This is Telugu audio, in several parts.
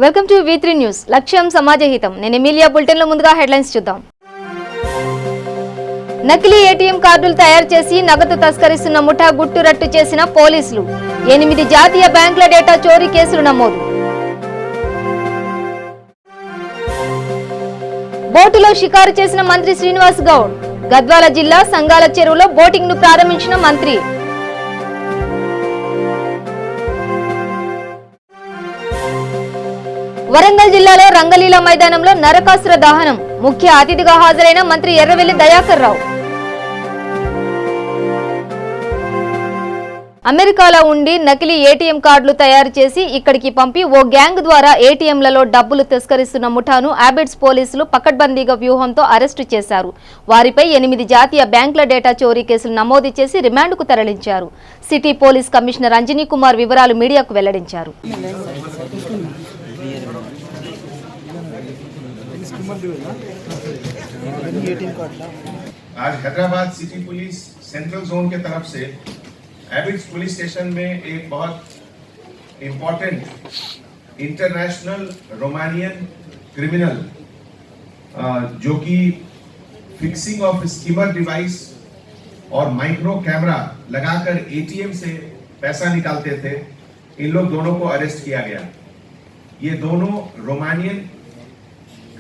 Welcome to V3 news. లక్ష్యం సమాజహితం. నేను ఎమిలియా. బులెటిన్ లో ముందుగా హెడ్లైన్స్ చూద్దాం. నకిలీ ఏటీఎం కార్డులు తయారు చేసి నగదు తస్కరిస్తున్న ముఠా గుట్టు రట్టు చేసిన పోలీసులు. 8 జాతీయ బ్యాంకుల డేటా చోరీ కేసులు నమోదు. బోటులో షికారు చేసిన మంత్రి శ్రీనివాస్ గౌడ్. గద్వాల జిల్లా సంగాల చెరువులో బోటింగ్ ను ప్రారంభించిన మంత్రి. వరంగల్ జిల్లాలో రంగలీల మైదానంలో నరకాసుర దహనం. ముఖ్య అతిథిగా హాజరైన మంత్రి ఎర్రవెల్లి దయాకర్ రావు. అమెరికాలో ఉండి నకిలీ ఏటీఎం కార్డులు తయారు చేసి ఇక్కడికి పంపి ఓ గ్యాంగ్ ద్వారా ఏటీఎంలలో డబ్బులు తస్కరిస్తున్న ముఠాను అబిడ్స్ పోలీసులు పకడ్బందీగా వ్యూహంతో అరెస్టు చేశారు. వారిపై 8 జాతీయ బ్యాంకుల డేటా చోరీ కేసులు నమోదు చేసి రిమాండ్కు తరలించారు. City police commissioner Anjani Kumar వివరాలు మీడియాకు వెల్లడించారు. आज Hyderabad city police central zone के तरफ से एबिड्स पुलिस स्टेशन में एक बहुत इम्पोर्टेंट इंटरनेशनल रोमानियन क्रिमिनल जो कि फिक्सिंग ऑफ स्कीमर डिवाइस और माइक्रो कैमरा लगाकर एटीएम से पैसा निकालते थे, इन लोग दोनों को अरेस्ट किया गया। ये दोनों रोमानियन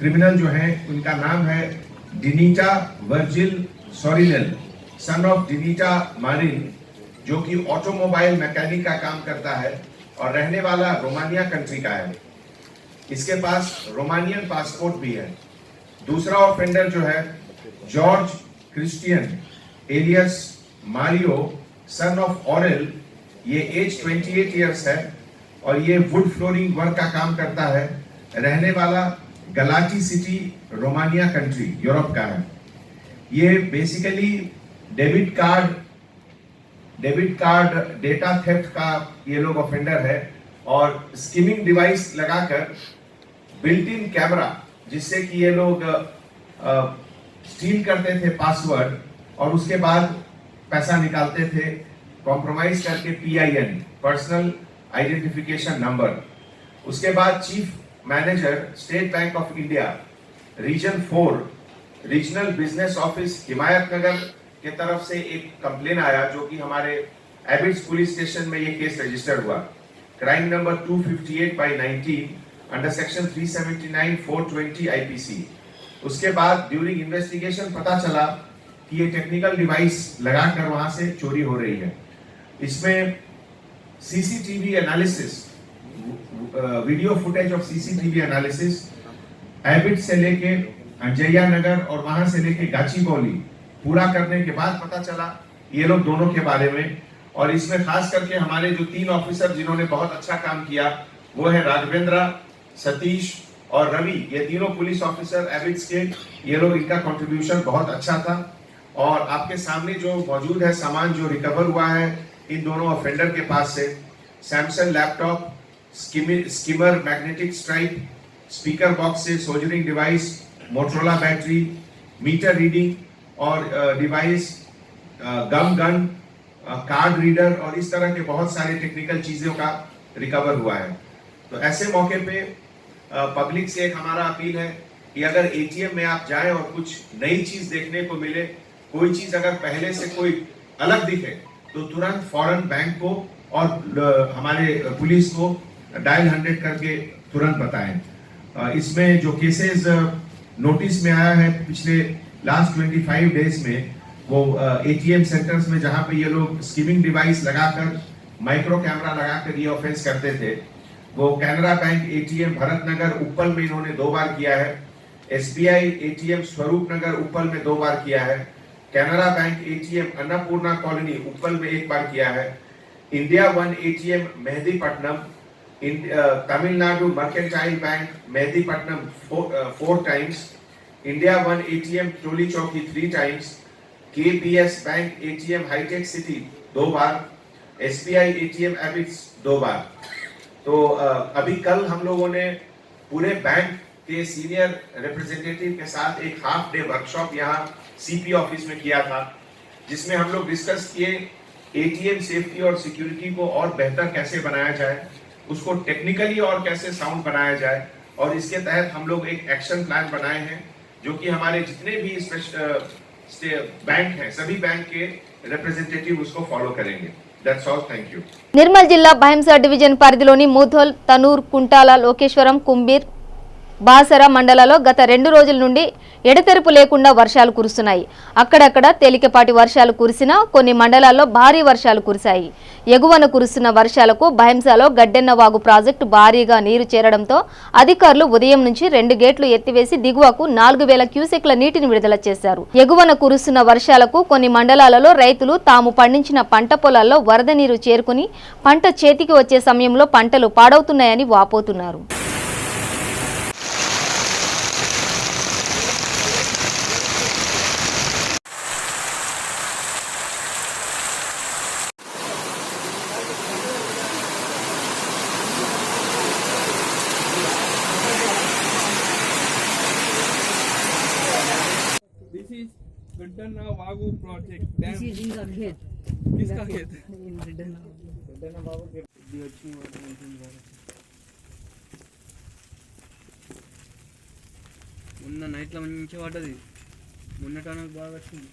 क्रिमिनल जो हैं उनका नाम है डिनीटा वर्जिल सोरिनेल, सन ऑफ डिनीटा मारिन, जो कि ऑटोमोबाइल मैकेनिक का काम करता है और रहने वाला रोमानिया कंट्री का है। इसके पास रोमानियन पासपोर्ट भी है। दूसरा ऑफेंडर जो है George Christian Elias Mario, son of Aurel, ये एज 28 इयर्स है और ये वुड फ्लोरिंग वर्क का काम करता है। रहने वाला गलाटी सिटी रोमानिया कंट्री यूरोप का है। ये basically debit card data theft का ये लोग ऑफेंडर है और स्किमिंग डिवाइस लगाकर बिल्ट इन कैमरा जिससे कि ये लोग स्टील करते थे पासवर्ड और उसके बाद पैसा निकालते थे कॉम्प्रोमाइज करके PIN पर्सनल आइडेंटिफिकेशन नंबर। उसके बाद chief manager state bank of India region 4 regional business office Himayatnagar के तरफ से एक कंप्लेन आया जो कि हमारे एबिड्स पुलिस स्टेशन में ये केस रजिस्टर हुआ। Crime number 258/19 under section 379 420 IPC। उसके बाद ड्यूरिंग इन्वेस्टिगेशन पता चला कि ये टेक्निकल डिवाइस लगाकर वहां से चोरी हो रही है। इसमें CCTV analysis, video footage of CCTV analysis Abids से लेके अंजैया नगर और वहां से लेके गाचीबौली पूरा करने के बाद पता चला ये लोग दोनों के बारे में। और इसमें खास करके हमारे जो 3 ऑफिसर जिन्होंने बहुत अच्छा काम किया वो है राघवेंद्र, सतीश और रवि। ये तीनों पुलिस ऑफिसर एबिड्स के, ये लोग, इनका कंट्रीब्यूशन बहुत अच्छा था। और आपके सामने जो मौजूद है सामान जो रिकवर हुआ है इन दोनों ऑफेंडर के पास से Samsung laptop, skimmer magnetic stripe, speaker box से soldering device, Motorola battery, meter reading और डिवाइस, गन, कार्ड रीडर और इस तरह के बहुत सारे टेक्निकल चीजों का रिकवर हुआ है। तो ऐसे मौके पे पब्लिक से एक हमारा अपील है कि अगर एटीएम में आप जाएं और कुछ नई चीज देखने को मिले, कोई चीज अगर पहले से कोई अलग दिखे तो तुरंत फौरन बैंक को और हमारे पुलिस को डायल 100 करके तुरंत बताएं। इसमें जो केसेस नोटिस में आया है पिछले लास्ट 25 डेज में, वो एटीएम सेंटर्स में जहां पे ये लोग स्किमिंग डिवाइस लगाकर माइक्रो कैमरा लगाकर ये ऑफेंस करते थे, वो कैनरा बैंक एटीएम भरत नगर उप्पल में इन्होंने 2 बार किया है। SBI एटीएम स्वरूप नगर उप्पल में 2 बार किया है। Canara bank ATM Annapurna colony Uppal में 1 बार किया है। India one ATM Mehdipatnam, Tamil Nadu mercantile bank Mehdipatnam 4 times, India one ATM Toli Chowki 3 times, KBS bank ATM हाईटेक सिटी 2 बार, SBI एटीएम एबिड्स 2 बार। तो अभी कल हम लोगों ने पूरे बैंक के सीनियर रिप्रेजेंटेटिव के साथ एक हाफ डे वर्कशॉप यहाँ CP ऑफिस में किया था, जिसमें हम लोग डिस्कस किए एटीएम सेफ्टी और सिक्योरिटी को और बेहतर कैसे बनाया जाए। उसको टेक्निकली और कैसे साउंड बनाया जाए, और इसके तहत हम लोग एक एक्शन प्लान बनाए हैं जो कि हमारे जितने भी बैंक हैं सभी बैंक के रिप्रेजेंटेटिव उसको फॉलो करेंगे। That's all. Thank you. Nirmal జిల్లా భైంసా డివిజన్ పరిధిలోని మూధోల్, తనూర్, కుంటాల, లోకేశ్వరం, కుంబీర్, బాసర మండలాల్లో గత 2 రోజుల నుండి ఎడతెరిపి లేకుండా వర్షాలు కురుస్తున్నాయి. అక్కడక్కడ తేలికపాటి వర్షాలు కురిసినా కొన్ని మండలాల్లో భారీ వర్షాలు కురిశాయి. ఎగువన కురుస్తున్న వర్షాలకు భైంసాలో గడ్డెన్నవాగు ప్రాజెక్టు భారీగా నీరు చేరడంతో అధికారులు ఉదయం నుంచి 2 గేట్లు ఎత్తివేసి దిగువకు 4000 క్యూసెక్ల నీటిని విడుదల చేశారు. ఎగువన కురుస్తున్న వర్షాలకు కొన్ని మండలాలలో రైతులు తాము పండించిన పంట పొలాల్లో వరద నీరు చేరుకుని పంట చేతికి వచ్చే సమయంలో పంటలు పాడవుతున్నాయని వాపోతున్నారు. This is Gaddana Vagu project. This is in the खेत. किसका खेत? Gaddana Vagu खेत. మొన్న నైట్ లో మంచి పడ్డది. మొన్నటానికి బాగా వచ్చింది.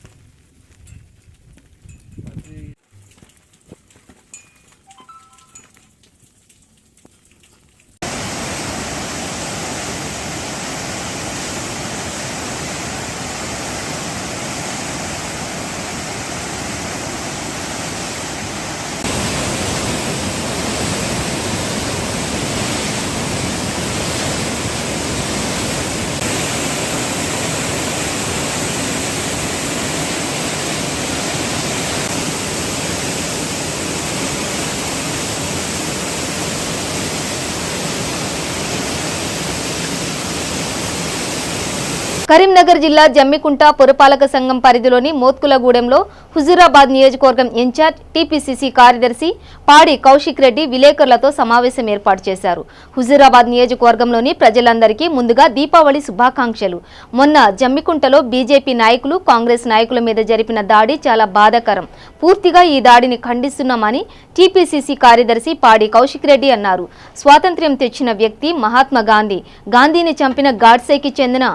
కరీంనగర్ జిల్లా జమ్మికుంట పురపాలక సంఘం పరిధిలోని మోత్కులగూడెంలో హుజూరాబాద్ నియోజకవర్గం ఇన్ఛార్జ్ టీపీసీసీ కార్యదర్శి పాడి కౌశిక్ రెడ్డి విలేకరులతో సమావేశం ఏర్పాటు చేశారు. హుజూరాబాద్ నియోజకవర్గంలోని ప్రజలందరికీ ముందుగా దీపావళి శుభాకాంక్షలు. మొన్న జమ్మికుంటలో బీజేపీ నాయకులు కాంగ్రెస్ నాయకుల మీద జరిపిన దాడి చాలా బాధాకరం. పూర్తిగా ఈ దాడిని ఖండిస్తున్నామని టీపీసీసీ కార్యదర్శి పాడి కౌశిక్ రెడ్డి అన్నారు. స్వాతంత్ర్యం తెచ్చిన వ్యక్తి మహాత్మా గాంధీ. గాంధీని చంపిన గాడ్సేకి చెందిన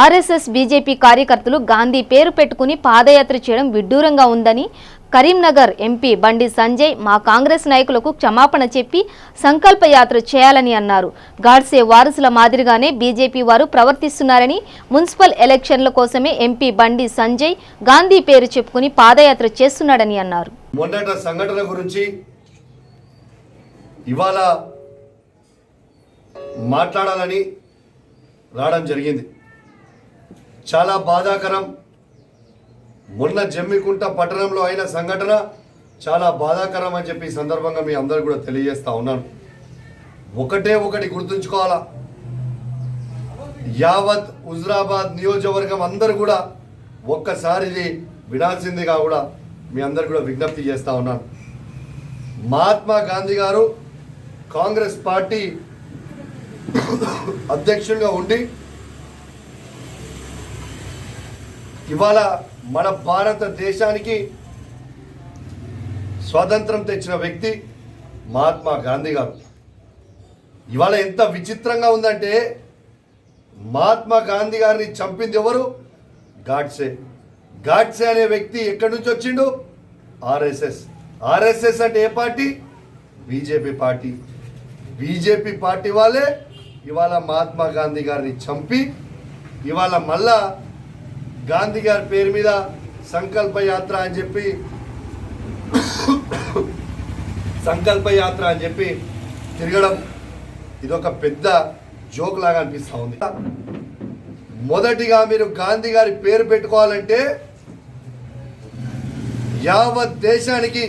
ఆర్ఎస్ఎస్ బీజేపీ కార్యకర్తలు గాంధీ పేరు పెట్టుకుని పాదయాత్ర చేయడం విడ్డూరంగా ఉందని కరీంనగర్ ఎంపీ బండి సంజయ్ మా కాంగ్రెస్ నాయకులకు క్షమాపణ చెప్పి సంకల్ప యాత్ర చేయాలని అన్నారు. గాడ్సే వారసుల మాదిరిగానే బీజేపీ వారు ప్రవర్తిస్తున్నారని, మున్సిపల్ ఎలక్షన్ల కోసమే ఎంపీ బండి సంజయ్ గాంధీ పేరు చెప్పుకుని పాదయాత్ర చేస్తున్నాడని అన్నారు. మొన్నట సంఘటన గురించి ఇవాళ మాట్లాడాలని రావడం జరిగింది. చాలా బాధాకరం. మొన్న జమ్మికుంట పట్టణంలో అయిన సంఘటన చాలా బాధాకరం అని చెప్పి ఈ సందర్భంగా మీ అందరూ కూడా తెలియజేస్తా ఉన్నాను. ఒకటి గుర్తుంచుకోవాలా, యావత్ హుజూరాబాద్ నియోజకవర్గం అందరూ కూడా ఒక్కసారి ఇది వినాల్సిందిగా కూడా మీ అందరు కూడా విజ్ఞప్తి చేస్తా ఉన్నాను. మహాత్మా గాంధీ గారు కాంగ్రెస్ పార్టీ అధ్యక్షుడిగా ఉండి ఇవాళ మన భారతదేశానికి స్వాతంత్రం తెచ్చిన వ్యక్తి మహాత్మా గాంధీ గారు. ఇవాళ ఎంత విచిత్రంగా ఉందంటే, మహాత్మా గాంధీ గారిని చంపింది ఎవరు? గాడ్సే. గాడ్సే అనే వ్యక్తి ఎక్కడి నుంచి వచ్చిండు? ఆర్ఎస్ఎస్. ఆర్ఎస్ఎస్ అంటే ఏ party? BJP party. BJP party వాళ్ళే ఇవాళ మహాత్మా గాంధీ గారిని చంపి ఇవాళ మళ్ళా గాంధీ గారి పేరు మీద సంకల్ప యాత్ర అని చెప్పి తిరగడం ఇదొక పెద్ద జోక్ లాగా అనిపిస్తూ ఉంది. మొదటిగా మీరు గాంధీ గారి పేరు పెట్టుకోవాలంటే యావత్ దేశానికి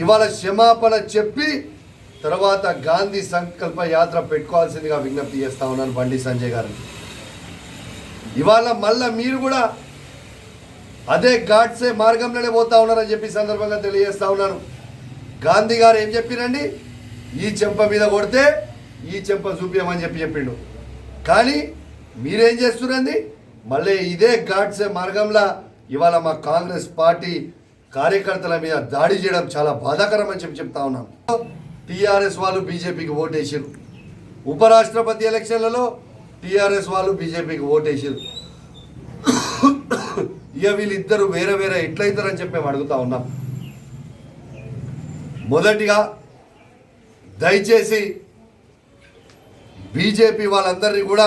ఇవాళ క్షమాపణ చెప్పి తర్వాత గాంధీ సంకల్ప యాత్ర పెట్టుకోవాల్సిందిగా విజ్ఞప్తి చేస్తా ఉన్నాను బండి సంజయ్ గారిని. ఇవాళ మళ్ళా మీరు కూడా అదే గాడ్సే మార్గంలోనే పోతా ఉన్నారని చెప్పి సందర్భంగా తెలియజేస్తా ఉన్నాను. గాంధీ గారు ఏం చెప్పిరండి? ఈ చెంప మీద కొడితే ఈ చెంప చూపించమని చెప్పిండు. కానీ మీరేం చేస్తురండి? మళ్ళీ ఇదే గాడ్సే మార్గంలో ఇవాళ మా కాంగ్రెస్ పార్టీ కార్యకర్తల మీద దాడి చేయడం చాలా బాధాకరం అని చెప్తా ఉన్నాను. టీఆర్ఎస్ వాళ్ళు బీజేపీకి ఓటేసారు. ఉపరాష్ట్రపతి ఎలక్షన్లలో టీఆర్ఎస్ వాళ్ళు బీజేపీకి ఓటేసారు. ఇక వీళ్ళిద్దరు వేరే వేరే ఎట్లయితారని చెప్పి మేము అడుగుతా ఉన్నాం. మొదటిగా దయచేసి బీజేపీ వాళ్ళందరినీ కూడా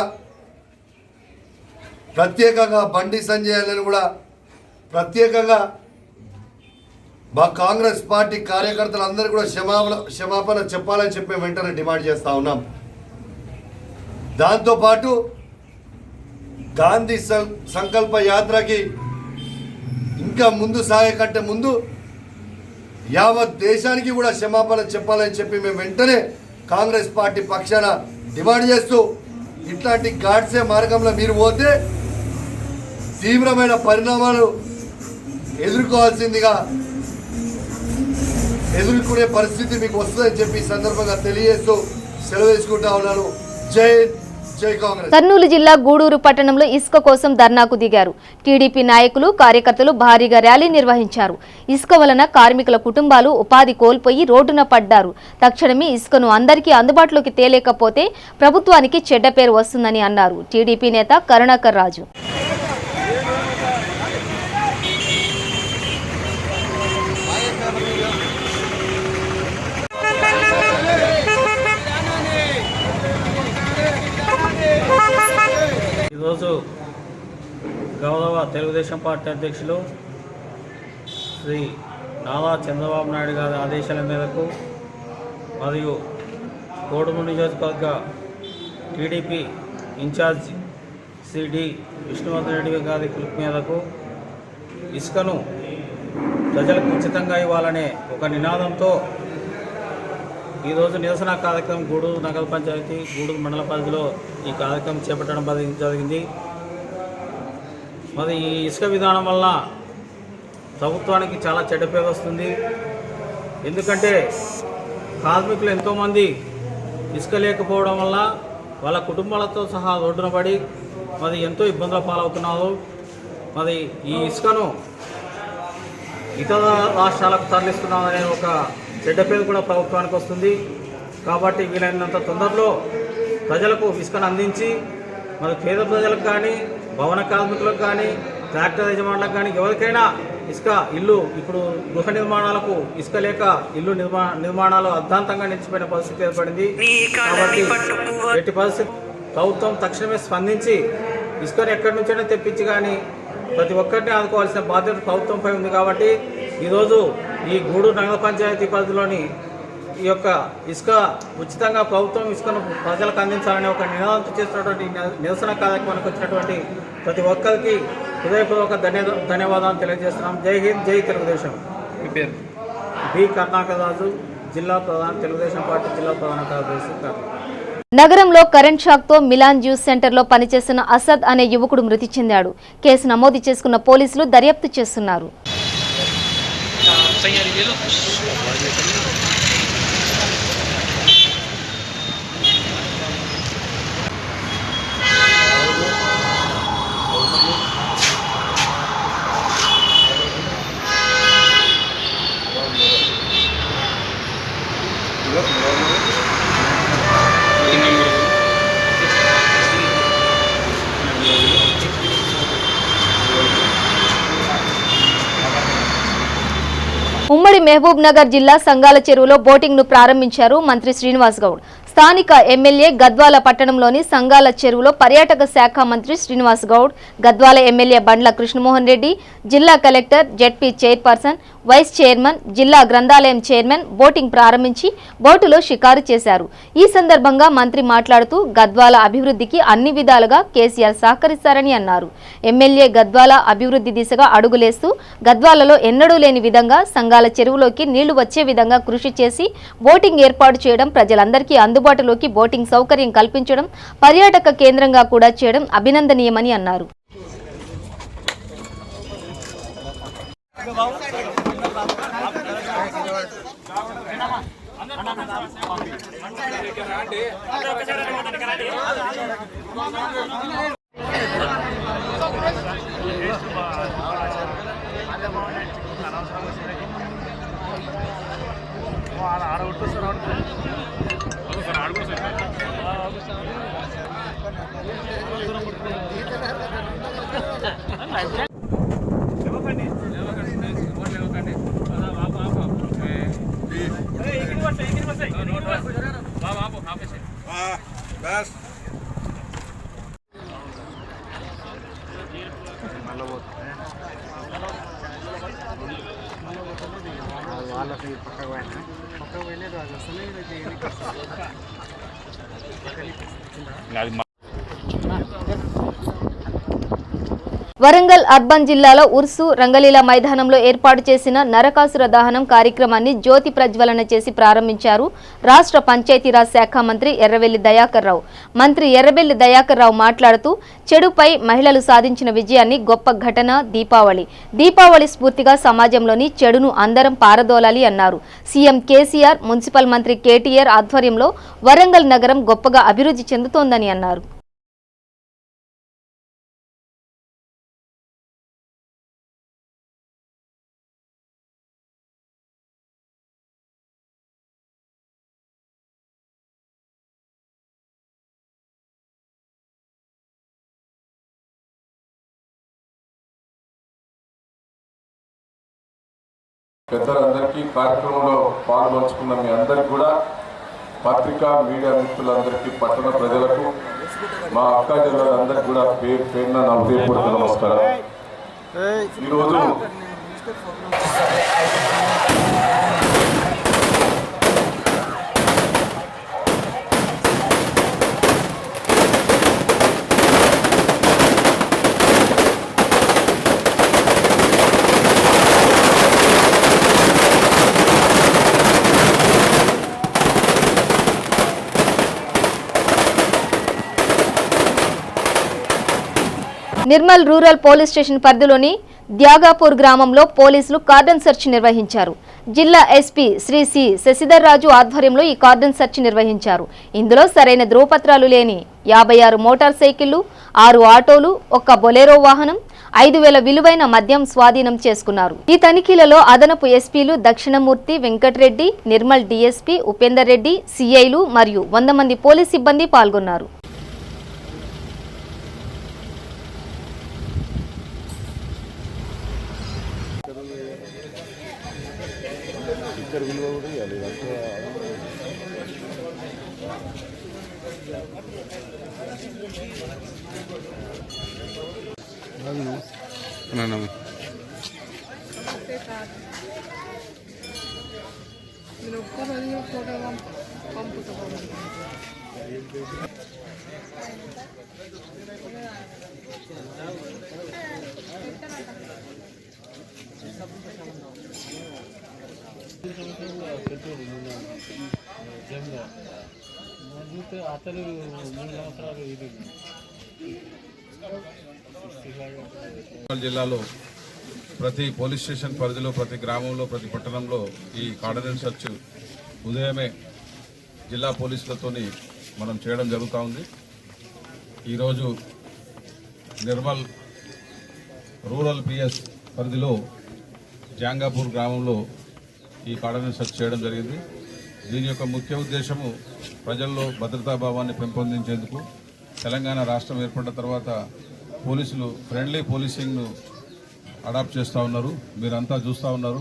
ప్రత్యేకంగా బండి సంజయ్ కూడా ప్రత్యేకంగా మా కాంగ్రెస్ పార్టీ కార్యకర్తలందరూ కూడా క్షమాపణ చెప్పాలని చెప్పి వెంటనే డిమాండ్ చేస్తూ ఉన్నాం. దాంతోపాటు గాంధీ సంకల్ప యాత్రకి ఇంకా ముందు సాగే కంటే ముందు యావత్ దేశానికి కూడా క్షమాపణ చెప్పాలని చెప్పి మేము వెంటనే కాంగ్రెస్ పార్టీ పక్షాన డిమాండ్ చేస్తూ, ఇట్లాంటి గాడ్సే మార్గంలో మీరు పోతే తీవ్రమైన పరిణామాలు ఎదుర్కొనే పరిస్థితి మీకు వస్తుందని చెప్పి ఈ సందర్భంగా తెలియజేస్తూ సెలవు తీసుకుంటా ఉన్నాను. జై జై కాంగ్రెస్. కర్నూలు జిల్లా గూడూరు పట్టణంలో ఇసుక కోసం ధర్నాకు దిగారు. టీడీపీ నాయకులు కార్యకర్తలు భారీగా ర్యాలీ నిర్వహించారు. ఇసుక వలన కార్మికుల కుటుంబాలు ఉపాధి కోల్పోయి రోడ్డున పడ్డారు. తక్షణమే ఇసుకను అందరికీ అందుబాటులోకి తేలేకపోతే ప్రభుత్వానికి చెడ్డ పేరు వస్తుందని అన్నారు టీడీపీ నేత కరుణాకర్ రాజు. ఈరోజు గౌరవ తెలుగుదేశం పార్టీ అధ్యక్షులు శ్రీ నారా చంద్రబాబు నాయుడు గారి ఆదేశాల మేరకు మరియు కోడుమూరు నియోజకవర్గ టీడీపీ ఇన్ఛార్జ్ శ్రీ విష్ణువర్ధన్ రెడ్డి గారి పిలుపు మేరకు ఇసుకను ప్రజలకు ఉచితంగా ఇవ్వాలనే ఒక నినాదంతో ఈరోజు నిరసన కార్యక్రమం గూడూరు నగర పంచాయతీ గూడూరు మండల పరిధిలో ఈ కార్యక్రమం చేపట్టడం జరిగింది. మరి ఈ ఇసుక విధానం వల్ల ప్రభుత్వానికి చాలా చెడ్డ పేరు వస్తుంది. ఎందుకంటే కార్మికులు ఎంతోమంది ఇసుక లేకపోవడం వల్ల వాళ్ళ కుటుంబాలతో సహా రోడ్డున పడి మరి ఎంతో ఇబ్బందుల పాలవుతున్నారు. మరి ఈ ఇసుకను ఇతర రాష్ట్రాలకు తరలిస్తున్నామనే ఒక చెడ్డ పేరు కూడా ప్రభుత్వానికి వస్తుంది. కాబట్టి వీలైనంత తొందరలో ప్రజలకు ఇసుకను అందించి మరి పేద ప్రజలకు కానీ భవన కార్మికులకు కానీ ట్రాక్టర్ యజమానులకు కానీ ఎవరికైనా ఇసుక ఇల్లు ఇప్పుడు గృహ నిర్మాణాలకు ఇసుక లేక ఇల్లు నిర్మాణాలు అర్ధాంతంగా నిలిచిపోయిన పరిస్థితి ఏర్పడింది. కాబట్టి ఎట్టి పరిస్థితి ప్రభుత్వం తక్షణమే స్పందించి ఇసుకను ఎక్కడి నుంచైనా తెప్పించి కానీ ప్రతి ఒక్కరిని ఆదుకోవాల్సిన బాధ్యత ప్రభుత్వంపై ఉంది. కాబట్టి ఈరోజు ఈ గూడూరు నగర పంచాయతీ పరిధిలోని ఈ యొక్క ఇసుక ఉచితంగా ప్రభుత్వం ఇసుకను ప్రజలకు అందించాలనే ఒక నినాదంతో చేస్తున్నటువంటి నిరసన కార్యక్రమానికి వచ్చినటువంటి ప్రతి ఒక్కరికి హృదయపూర్వక ధన్యవాదాలు తెలియజేస్తున్నాం. జై హింద్, జై తెలుగుదేశం. మీ పేరు? బి కరుణాకర్ రాజు, తెలుగుదేశం పార్టీ జిల్లా ప్రధాన కార్యదర్శి. నగరంలో కరెంట్ షాక్ తో మిలాన్ జ్యూస్ సెంటర్లో పనిచేస్తున్న అసద్ అనే యువకుడు మృతి చెందాడు. కేసు నమోదు చేసుకున్న పోలీసులు దర్యాప్తు చేస్తున్నారు. ఉమ్మడి మహబూబ్ నగర్ జిల్లా సంగాల చెరువులో బోటింగ్ ను ప్రారంభించారు మంత్రి శ్రీనివాస్ గౌడ్. స్థానిక ఎమ్మెల్యే గద్వాల పట్టణంలోని సంగాల చెరువులో పర్యాటక శాఖ మంత్రి శ్రీనివాస్ గౌడ్, గద్వాల ఎమ్మెల్యే బండ్ల కృష్ణమోహన్ రెడ్డి, జిల్లా collector, ZP chairperson, vice chairman, జిల్లా గ్రంథాలయం చైర్మన్ బోటింగ్ ప్రారంభించి బోటులో షికారు చేశారు. ఈ సందర్భంగా మంత్రి మాట్లాడుతూ గద్వాల అభివృద్ధికి అన్ని విధాలుగా కేసీఆర్ సహకరిస్తారని అన్నారు. ఎమ్మెల్యే గద్వాల అభివృద్ధి దిశగా అడుగులేస్తూ గద్వాలలో ఎన్నడూ లేని విధంగా సంగాల చెరువులోకి నీళ్లు వచ్చే విధంగా కృషి చేసి బోటింగ్ ఏర్పాటు చేయడం, ప్రజలందరికీ అందుబాటులోకి బోటింగ్ సౌకర్యం కల్పించడం, పర్యాటక కేంద్రంగా కూడా చేయడం అభినందనీయమని అన్నారు. ఆడ వరంగల్ అర్బన్ జిల్లాలో ఉర్సు రంగలీల మైదానంలో ఏర్పాటు చేసిన నరకాసుర దహనం కార్యక్రమాన్ని జ్యోతి ప్రజ్వలన చేసి ప్రారంభించారు రాష్ట్ర పంచాయతీరాజ్ శాఖ మంత్రి ఎర్రబెల్లి దయాకర్ రావు. మంత్రి ఎర్రబెల్లి దయాకర్ రావు మాట్లాడుతూ చెడుపై మహిళలు సాధించిన విజయాన్ని గొప్ప ఘటన దీపావళి స్ఫూర్తిగా సమాజంలోని చెడును అందరం పారదోలాలి అన్నారు. సీఎం కేసీఆర్, మున్సిపల్ మంత్రి కేటీఆర్ ఆధ్వర్యంలో వరంగల్ నగరం గొప్పగా అభివృద్ధి చెందుతోందని అన్నారు. పెద్దలందరికీ కార్యక్రమంలో పాల్గొంచుకున్న మీ అందరికీ కూడా పత్రికా మీడియా మిత్రులందరికీ పట్టణ ప్రజలకు మా అక్క జిల్లాలందరికీ కూడా పేరున నా హృదయపూర్వక నమస్కారం. ఈరోజు నిర్మల్ రూరల్ పోలీస్ స్టేషన్ పరిధిలోని త్యాగాపూర్ గ్రామంలో పోలీసులు కార్డన్ సెర్చ్ నిర్వహించారు. జిల్లా ఎస్పీ శ్రీ సి శశిధర్ రాజు ఆధ్వర్యంలో ఈ కార్డన్ సెర్చ్ నిర్వహించారు. ఇందులో సరైన ధృవపత్రాలు లేని 56 మోటార్ సైకిళ్లు, 6 ఆటోలు, 1 బొలెరో వాహనం, 5,000 విలువైన మద్యం స్వాధీనం చేసుకున్నారు. ఈ తనిఖీలలో అదనపు ఎస్పీలు దక్షిణమూర్తి వెంకటరెడ్డి, నిర్మల్ డీఎస్పీ ఉపేందర్ రెడ్డి, సిఐలు మరియు 100 మంది పోలీస్ సిబ్బంది పాల్గొన్నారు. జిల్లాలో ప్రతి పోలీస్ స్టేషన్ పరిధిలో, ప్రతి గ్రామంలో, ప్రతి పట్టణంలో ఈ కార్డనెన్స్ సెర్చ్ ఉదయమే జిల్లా పోలీసులతోని మనం చేయడం జరుగుతూ ఉంది. ఈరోజు నిర్మల్ రూరల్ పిఎస్ పరిధిలో జాంగాపూర్ గ్రామంలో ఈ కార్డనెన్స్ సెర్చ్ చేయడం జరిగింది. దీని యొక్క ముఖ్య ఉద్దేశము ప్రజల్లో భద్రతాభావాన్ని పెంపొందించేందుకు. తెలంగాణ రాష్ట్రం ఏర్పడిన తర్వాత పోలీసులు ఫ్రెండ్లీ పోలీసింగ్ను అడాప్ట్ చేస్తూ ఉన్నారు. మీరంతా చూస్తూ ఉన్నారు.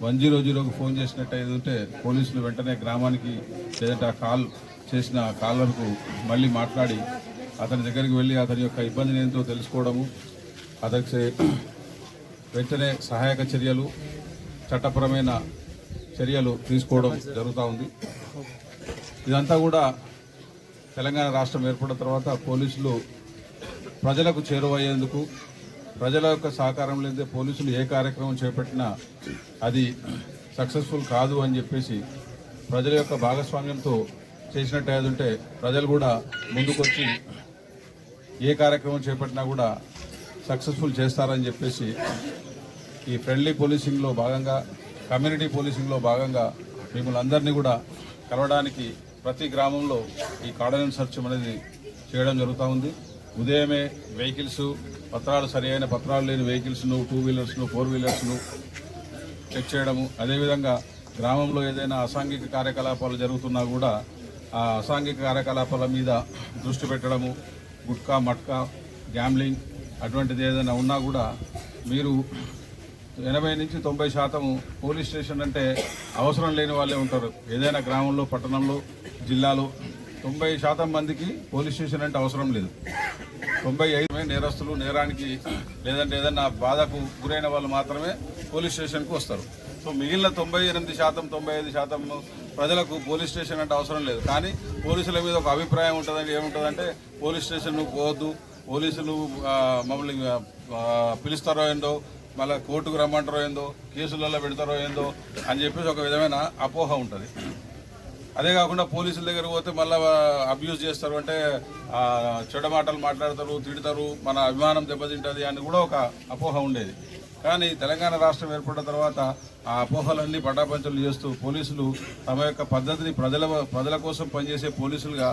100కు ఫోన్ చేసినట్టు ఏదంటే పోలీసులు వెంటనే గ్రామానికి లేదంటే ఆ కాల్ చేసిన కాలర్కు మళ్ళీ మాట్లాడి అతని దగ్గరికి వెళ్ళి అతని యొక్క ఇబ్బందిని ఏంటో తెలుసుకోవడము, అతనికి వెంటనే సహాయక చర్యలు, చట్టపరమైన చర్యలు తీసుకోవడం జరుగుతూ ఉంది. ఇదంతా కూడా తెలంగాణ రాష్ట్రం ఏర్పడిన తర్వాత పోలీసులు ప్రజలకు చేరువయ్యేందుకు, ప్రజల యొక్క సహకారం లేదే పోలీసులు ఏ కార్యక్రమం చేపట్టినా అది సక్సెస్ఫుల్ కాదు అని చెప్పేసి ప్రజల యొక్క భాగస్వామ్యంతో చేసినట్టు ఏదంటే ప్రజలు కూడా ముందుకొచ్చి ఏ కార్యక్రమం చేపట్టినా కూడా సక్సెస్ఫుల్ చేస్తారని చెప్పేసి ఈ ఫ్రెండ్లీ పోలీసింగ్లో భాగంగా, కమ్యూనిటీ పోలీసింగ్లో భాగంగా మిమ్మల్ని అందరినీ కూడా కలవడానికి ప్రతి గ్రామంలో ఈ కార్డనెన్స్ సెర్చ్ అనేది చేయడం జరుగుతూ ఉంది. ఉదయమే వెహికల్స్, పత్రాలు సరి అయిన పత్రాలు లేని వెహికల్స్ను, 2 వీలర్స్ను, 4 వీలర్స్ను చెక్ చేయడము. అదేవిధంగా గ్రామంలో ఏదైనా అసాంఘిక కార్యకలాపాలు జరుగుతున్నా కూడా ఆ అసాంఘిక కార్యకలాపాల మీద దృష్టి పెట్టడము. గుట్కా, మట్కా, గ్యాంబ్లింగ్ అటువంటిది ఏదైనా ఉన్నా కూడా మీరు 80 నుంచి 90% పోలీస్ స్టేషన్ అంటే అవసరం లేని వాళ్ళే ఉంటారు. ఏదైనా గ్రామంలో, పట్టణంలో, జిల్లాలో 90% మందికి పోలీస్ స్టేషన్ అంటే అవసరం లేదు. 95 నేరస్తులు, నేరానికి లేదంటే ఏదైనా బాధకు గురైన వాళ్ళు మాత్రమే పోలీస్ స్టేషన్కు వస్తారు. సో మిగిలిన 98%, 95% ప్రజలకు పోలీస్ స్టేషన్ అంటే అవసరం లేదు. కానీ పోలీసుల మీద ఒక అభిప్రాయం ఉంటుందండి. ఏముంటుందంటే పోలీస్ స్టేషన్ పోవద్దు, పోలీసులు మమ్మల్ని పిలుస్తారో ఏందో, మళ్ళీ కోర్టుకు రమ్మంటారో ఏందో, కేసులలో పెడతారో ఏందో అని చెప్పేసి ఒక విధమైన అపోహ ఉంటుంది. అదే కాకుండా పోలీసుల దగ్గర పోతే మళ్ళీ అబ్యూజ్ చేస్తారు, అంటే చెడ్డ మాటలు మాట్లాడతారు, తిడతారు, మన అభిమానం దెబ్బతింటుంది అని కూడా ఒక అపోహ ఉండేది. కానీ తెలంగాణ రాష్ట్రం ఏర్పడిన తర్వాత ఆ అపోహలన్నీ పటాపంచలు చేస్తూ పోలీసులు తమ యొక్క పద్ధతిని ప్రజల కోసం పనిచేసే పోలీసులుగా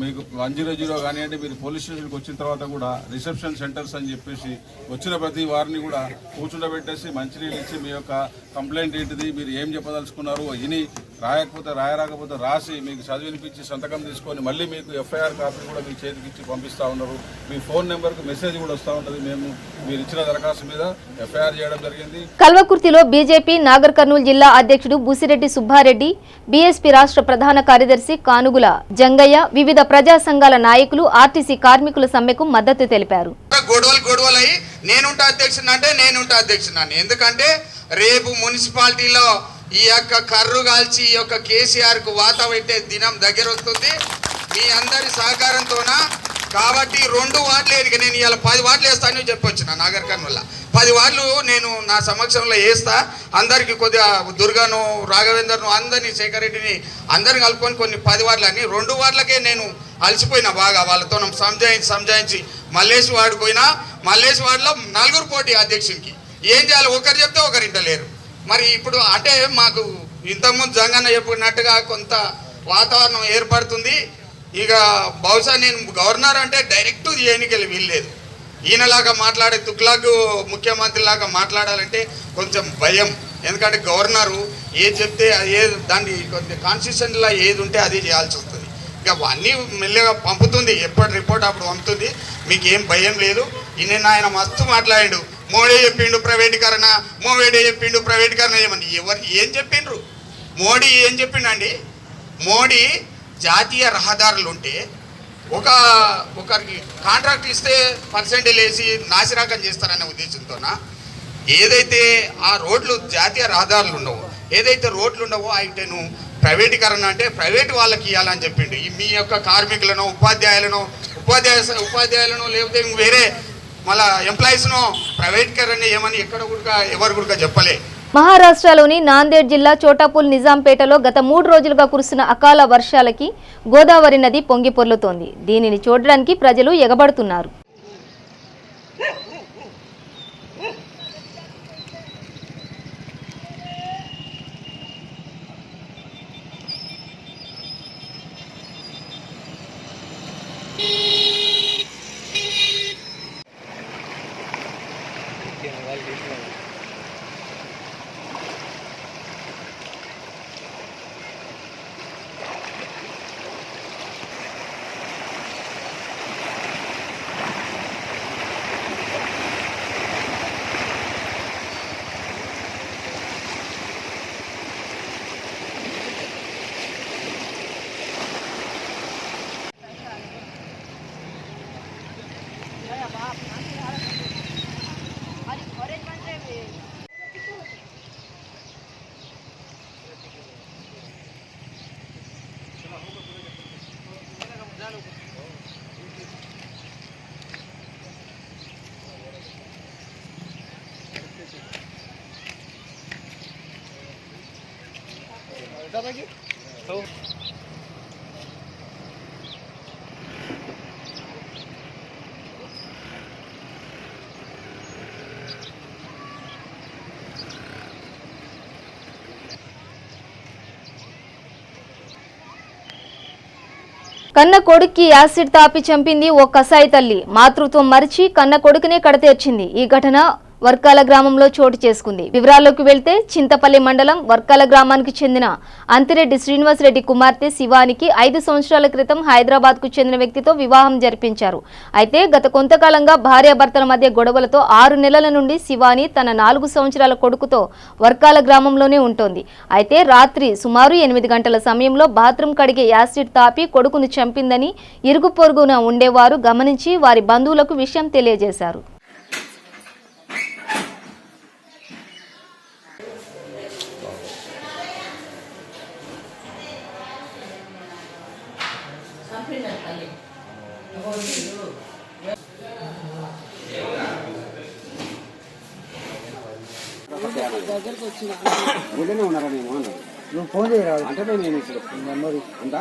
మీకు 100 కానివ్వండి, మీరు పోలీస్ స్టేషన్కి వచ్చిన తర్వాత కూడా రిసెప్షన్ సెంటర్స్ అని చెప్పేసి వచ్చిన ప్రతి వారిని కూడా కూర్చుండబెట్టేసి మంచినీళ్ళు ఇచ్చి మీ యొక్క కంప్లైంట్ ఏంటిది, మీరు ఏం చెప్పదలుచుకున్నారు ఇని రాయరాకపోతే రాసి మీకు చదివినిపించి సంతకం తీసుకొని మళ్ళీ మీకు ఎఫ్ఐఆర్ కాపీ కూడా మీ చేతికి ఇచ్చి పంపిస్తూ ఉన్నారు. మీ ఫోన్ నెంబర్కి మెసేజ్ కూడా వస్తూ ఉంటుంది. మేము మీరు ఇచ్చిన దరఖాస్తు మీద ఎఫ్ఐఆర్ చేయడం జరిగింది. కల్వకుర్తిలో బీజేపీ నాగర్ కర్నూలు జిల్లా అధ్యక్షుడు బుసిరెడ్డి సుబ్బారెడ్డి, బీఎస్పీ రాష్ట్ర ప్రధాన కార్యదర్శి కానుగుల జంగయ్య, వివిధ ప్రజా సంఘాల నాయకులు ఆర్టీసీ కార్మికుల సమ్మెకు మద్దతు తెలిపారు. గొడవలు నేనుంటా అధ్యక్షుడు అంటే నేనుంటా అధ్యక్షుడు. ఎందుకంటే రేపు మున్సిపాలిటీలో ఈ యొక్క కర్రు కాల్చి ఈ యొక్క కేసీఆర్ కు వాత పెట్టే దినం దగ్గర వస్తుంది. మీ అందరి సహకారంతోన కాబట్టి 2 వార్డులు ఎదిగి నేను ఇవాళ 10 వార్డులు వేస్తానని చెప్పొచ్చిన నాగర్ కర్నూలు 10 వార్డులు నేను నా సమక్షంలో వేస్తా. అందరికి కొద్దిగా దుర్గాను, రాఘవేందర్ను, అందరినీ, శేఖర్ రెడ్డిని అందరిని కలుపుకొని కొన్ని 10 వార్డులు అని 2 వార్డులకే నేను అలసిపోయినా బాగా. వాళ్ళతో సంజాయించి మల్లేష్ వార్డు పోయినా. మల్లేష్ వార్డులో 4 పోటీ అధ్యక్షునికి. ఏం చేయాలి, ఒకరు చెప్తే ఒకరింట లేరు. మరి ఇప్పుడు అంటే మాకు ఇంతకుముందు జంగన్న చెప్పినట్టుగా కొంత వాతావరణం ఏర్పడుతుంది. ఇక బహుశా నేను గవర్నర్ అంటే డైరెక్ట్ ఎన్నికలు వీల్లేదు. ఈయనలాగా మాట్లాడే తుగ్లక్ ముఖ్యమంత్రి లాగా మాట్లాడాలంటే కొంచెం భయం. ఎందుకంటే గవర్నరు ఏది చెప్తే దాన్ని కొంచెం కాన్స్టిట్యూషన్లో ఏది ఉంటే అది చేయాల్సి వస్తుంది. ఇక అన్నీ మెల్లగా పంపుతుంది, ఎప్పటి రిపోర్ట్ అప్పుడు పంపుతుంది. మీకు ఏం భయం లేదు. ఈయన ఆయన మస్తు మాట్లాడాడు. మోడీ చెప్పిండు ప్రైవేటీకరణ, చేయమని. ఎవరు ఏం చెప్పిండ్రు? మోడీ ఏం చెప్పిండండి? మోడీ జాతీయ రహదారులు ఉంటే ఒకరికి కాంట్రాక్ట్ ఇస్తే పర్సెంటేజ్ వేసి నాసిరాకం చేస్తారనే ఉద్దేశంతోన ఏదైతే ఆ రోడ్లు జాతీయ రహదారులు ఉండవో, ఏదైతే రోడ్లు ఉండవో అయితేను ప్రైవేటీకరణ అంటే ప్రైవేట్ వాళ్ళకి ఇవ్వాలని చెప్పిండు. మీ యొక్క కార్మికులను, ఉపాధ్యాయులను లేకపోతే వేరే మళ్ళా ఎంప్లాయీస్ను ప్రైవేటీకరణ ఏమని ఎక్కడ కూడా ఎవరు కూడా చెప్పలే. మహారాష్ట్రలోని నాందేడ్ జిల్లా చోటాపూల్ నిజాంపేటలో గత 3 రోజులుగా కురుస్తున్న అకాల వర్షాలకి గోదావరి నది పొంగి పొర్లుతోంది. దీనిని చూడడానికి ప్రజలు ఎగబడుతున్నారు. కన్న కొడుక్కి యాసిడ్ తాపి చంపింది ఓ కసాయి తల్లి. మాతృత్వం మరిచి కన్న కొడుకునే కడతేర్చింది. ఈ ఘటన వర్కాల గ్రామంలో చోటు చేసుకుంది. వివరాల్లోకి వెళ్తే చింతపల్లి మండలం వర్కాల గ్రామానికి చెందిన అంతిరెడ్డి శ్రీనివాసరెడ్డి కుమార్తె శివానికి 5 సంవత్సరాల క్రితం హైదరాబాద్ కు చెందిన వ్యక్తితో వివాహం జరిపించారు. అయితే గత కొంతకాలంగా భార్యాభర్తల మధ్య గొడవలతో 6 నెలల నుండి శివాని తన 4 సంవత్సరాల కొడుకుతో వర్కాల గ్రామంలోనే ఉంటోంది. అయితే రాత్రి సుమారు 8 గంటల సమయంలో బాత్రూమ్ కడిగే యాసిడ్ తాపి కొడుకును చంపిందని ఇరుగు పొరుగున ఉండేవారు గమనించి వారి బంధువులకు విషయం తెలియజేశారు. గుళ్ళనే ఉన్నారా? నేను నువ్వు ఫోన్ చేయరాదు అంటే నేను నెంబర్ అంతా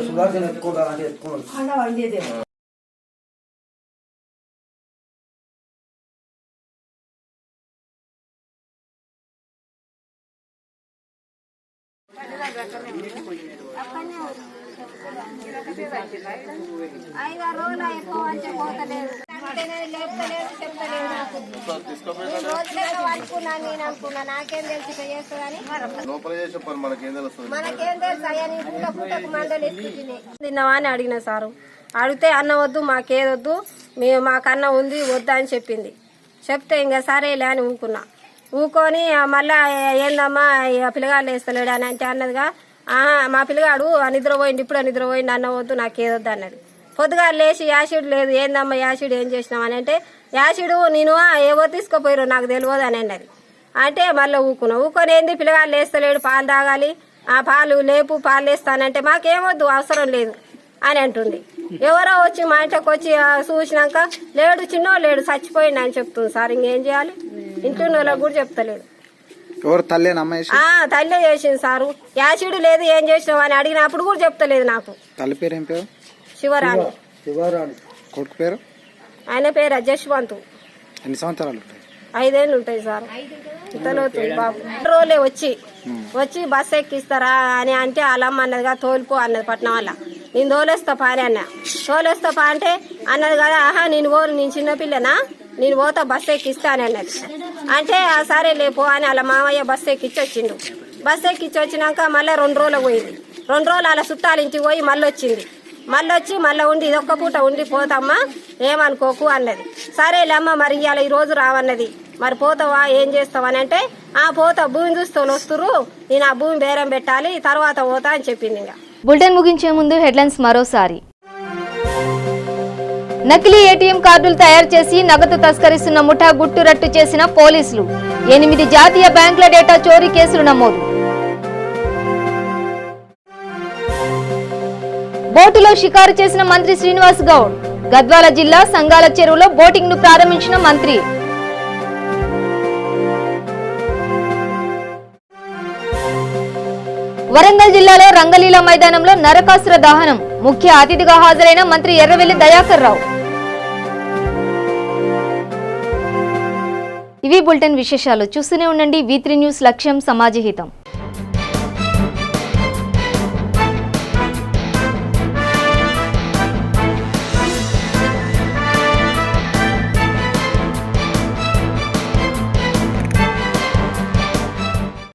సుధాకర్ ఎత్తుకుంటా అంటే ఎత్తుకోవాలి. నాకేం తెలిసి చేస్తుందని మనకేం తెలుసు అయ్యా పూటకు మండలి తిన్నావా అని అడిగిన సారు. అడిగితే అన్న వద్దు మాకేదొద్దు మేము మాకు అన్న ఉంది వద్దా అని చెప్పింది. చెప్తే ఇంకా సరేలే అని ఊకున్నా. ఊకొని మళ్ళా ఏందమ్మా పిల్లగాడు వేస్తలేడు అని అంటే అన్నదిగా మా పిల్లగాడు నిద్రపోయింది ఇప్పుడే నిద్రపోయింది అన్న వద్దు నాకేదొద్దు అన్నది. పొద్దుగా లేచి యాసిడ్ లేదు ఏందమ్మా యాసిడ్ ఏం చేసినావు అని అంటే యాసిడ్ నేను ఏవో తీసుకుపోయారు నాకు తెలియదు అని అన్నది. అంటే మళ్ళీ ఊకొని ఏంది పిల్లగాడు లేస్తలేడు పాలు తాగాలి ఆ పాలు లేపు పాలు వేస్తానంటే మాకేమొద్దు అవసరం లేదు అని అంటుంది. ఎవరో వచ్చి మా ఇంట్లోకి వచ్చి చూసినాక లేడు చిన్నో లేడు చచ్చిపోయింది అని చెప్తుంది సార్. ఇంకేం చేయాలి? ఇంట్లో వాళ్ళకి కూడా చెప్తలేదు. తల్లే చేసింది సారు. యాసిడ్ లేదు ఏం చేసినావు అని అడిగినప్పుడు కూడా చెప్తలేదు నాకు. తల్లి పేరు ఏం పేరు? శివరాణి. కొడుకు పేరు? ఆయన పేరు జశ్వంతు. ఎన్ని సంవత్సరాలు ఉంటాయి? 5 ఏళ్ళు ఉంటాయి సార్. ఇతనవుతుంది బాబు. రోజులే వచ్చి బస్సు ఎక్కిస్తారా అని అంటే వాళ్ళమ్మ అన్నదిగా తోలిపో అన్నది పట్నం వల్ల. నేను తోలేస్తా పాని అన్న. తోలేస్తా పా అంటే అన్నది కదా నేను నేను చిన్నపిల్లనా నేను పోతా బస్సు ఎక్కిస్తా అని అన్నది. అంటే సరే లేపో అని వాళ్ళ మామయ్య బస్సు ఎక్కించి వచ్చిండు. బస్సు ఎక్కించి వచ్చినాక మళ్ళీ 2 రోజులు పోయింది. 2 రోజులు వాళ్ళ చుట్టాల ఇంటికి పోయి మళ్ళీ వచ్చింది. మళ్ళీ ఉండి ఇదొక్క పూట ఉండి పోతామ్మా ఏమనుకోకు అన్నది. సరేలే అమ్మ మరి ఇవాళ ఈ రోజు రావన్నది. మరి పోతావా ఏం చేస్తావు అని అంటే పోతా భూమి చూస్తూ వస్తురు నేను ఆ భూమి బేరం పెట్టాలి తర్వాత పోతా అని చెప్పింది. ఇంకా బులెటిన్ ముగించే ముందు హెడ్లైన్స్ మరోసారి. నకిలీ ఏటీఎం కార్డులు తయారు చేసి నగదు తస్కరిస్తున్న ముఠా గుట్టురట్టు చేసిన పోలీసులు. 8 జాతీయ బ్యాంకుల డేటా చోరీ కేసులు నమోదు. బోటులో షికారు చేసిన మంత్రి శ్రీనివాస్ గౌడ్. గద్వాల జిల్లా సంగాల చెరువులో బోటింగ్ ను ప్రారంభించిన మంత్రి. వరంగల్ జిల్లాలో రంగలీల మైదానంలో నరకాసుర దహనం. ముఖ్య అతిథిగా హాజరైన మంత్రి ఎర్రవెల్లి దయాకర్ రావు. ఇవి బులెటిన్ విశేషాలు. చూస్తూనే ఉండండి V3 న్యూస్. లక్ష్యం సమాజహితం.